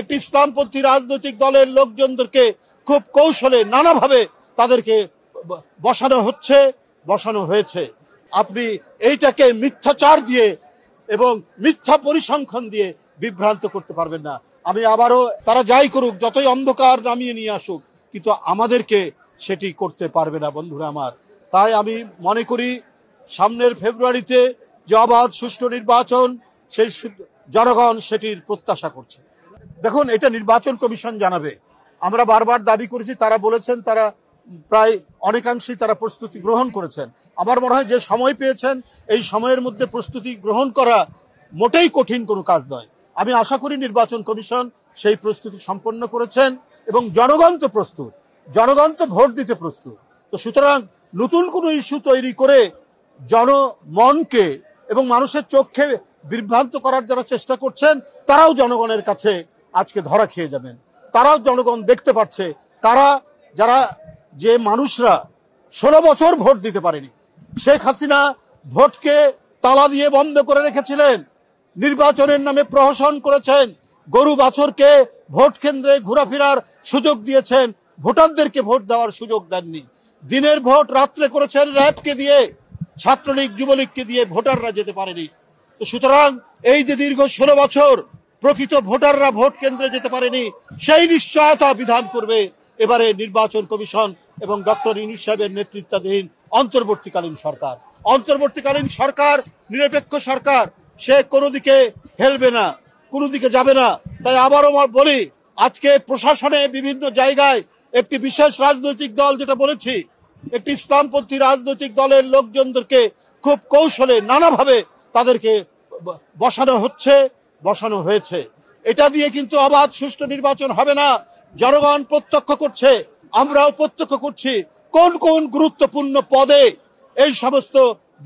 একটি ইসলামপন্থী রাজনৈতিক দলের লোকজনদেরকে খুব কৌশলে নানাভাবে তাদেরকে বসানো হয়েছে। আপনি এইটাকে মিথ্যাচার দিয়ে এবং মিথ্যা পরিসংখ্যান দিয়ে বিভ্রান্ত করতে পারবেন না। আমি আবারও, তারা যাই করুক, যতই অন্ধকার নামিয়ে নিয়ে আসুক, কিন্তু আমাদেরকে সেটি করতে পারবে না বন্ধুরা আমার। তাই আমি মনে করি সামনের ফেব্রুয়ারিতে যে অবাধ সুষ্ঠু নির্বাচন, সেই জনগণ সেটির প্রত্যাশা করছে। দেখুন, এটা নির্বাচন কমিশন জানাবে। আমরা বারবার দাবি করেছি, তারা বলেছেন তারা প্রায় অনেকাংশেই তারা প্রস্তুতি গ্রহণ করেছেন। আমার মনে হয় যে সময় পেয়েছেন, এই সময়ের মধ্যে প্রস্তুতি গ্রহণ করা মোটেই কঠিন কোনো কাজ নয়। আমি আশা করি নির্বাচন কমিশন সেই প্রস্তুতি সম্পন্ন করেছেন এবং জনগণ তো প্রস্তুত, জনগণ তো ভোট দিতে প্রস্তুত। তো সুতরাং নতুন কোনো ইস্যু তৈরি করে জনমনকে এবং মানুষের চোখে বিভ্রান্ত করার যারা চেষ্টা করছেন, তারাও জনগণের কাছে আজকে ধরা খেয়ে যাবেন। তারাও, জনগণ দেখতে পাচ্ছে, যে মানুষরা 16 বছর ভোট দিতে পারেনি, শেখ হাসিনা ভোটকে তালা দিয়ে বন্ধ করে রেখেছিলেন, নির্বাচনের নামে প্রহসন করেছেন, গরু বাছরকে ভোট কেন্দ্রে ঘোরাফেরার সুযোগ দিয়েছেন, ভোটারদেরকে ভোট দেওয়ার সুযোগ দেননি। দিনের ভোট রাত্রে করেছেন র্যাবকে দিয়ে, ছাত্রলীগ যুবলীগকে দিয়ে, ভোটাররা যেতে পারেনি। তো সুতরাং এই যে দীর্ঘ 16 বছর প্রকৃত ভোটাররা ভোট কেন্দ্রে যেতে পারেনি, সেই নিশ্চয়তা বিধান করবে এবারে নির্বাচন কমিশন এবং ডক্টর ইউনূস সাহেবের নেতৃত্বাধীন অন্তর্বর্তীকালীন সরকার। অন্তর্বর্তীকালীন সরকার নিরপেক্ষ সরকার, সে কোনো দিকে হেলবে না, কোনো দিকে যাবে না। তাই আবারও বলি, আজকে প্রশাসনে বিভিন্ন জায়গায় একটি বিশেষ রাজনৈতিক দল, যেটা বলেছি, একটি ইসলামপন্থী রাজনৈতিক দলের লোকজনদেরকে খুব কৌশলে নানাভাবে তাদেরকে বসানো হয়েছে। এটা দিয়ে কিন্তু অবাধ সুষ্ঠু নির্বাচন হবে না। জনগণ প্রত্যক্ষ করছে, আমরাও প্রত্যক্ষ করছি কোন কোন গুরুত্বপূর্ণ পদে এই সমস্ত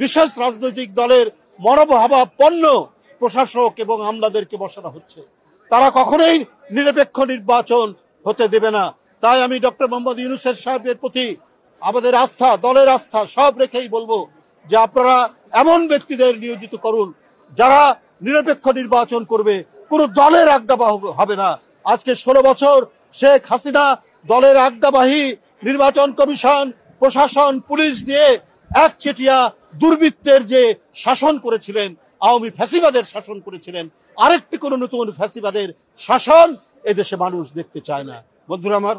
বিশেষ রাজনৈতিক দলের মনোভাবাপন্ন প্রশাসক এবং আমলাদেরকে বসানো হচ্ছে। তারা কখনোই নিরপেক্ষ নির্বাচন হতে দেবে না। তাই আমি ডক্টর মোহাম্মদ ইউনূস সাহেবের প্রতি আমাদের আস্থা, দলের আস্থা সব রেখেই বলবো যে আপনারা এমন ব্যক্তিদের নিয়োজিত করুন যারা নিরপেক্ষ নির্বাচন করবে, কোন দলের আজ্ঞাবাহক হবে না। আজকে 16 বছর শেখ হাসিনা দলের আজ্ঞাবাহী নির্বাচন কমিশন, প্রশাসন, পুলিশ দিয়ে একচেটিয়া দুর্বৃত্তের যে শাসন করেছিলেন, আওয়ামী ফ্যাসিবাদের শাসন করেছিলেন, আরেকটি কোনো নতুন ফ্যাসিবাদের শাসন এদেশে মানুষ দেখতে চায় না। বন্ধুরা আমার,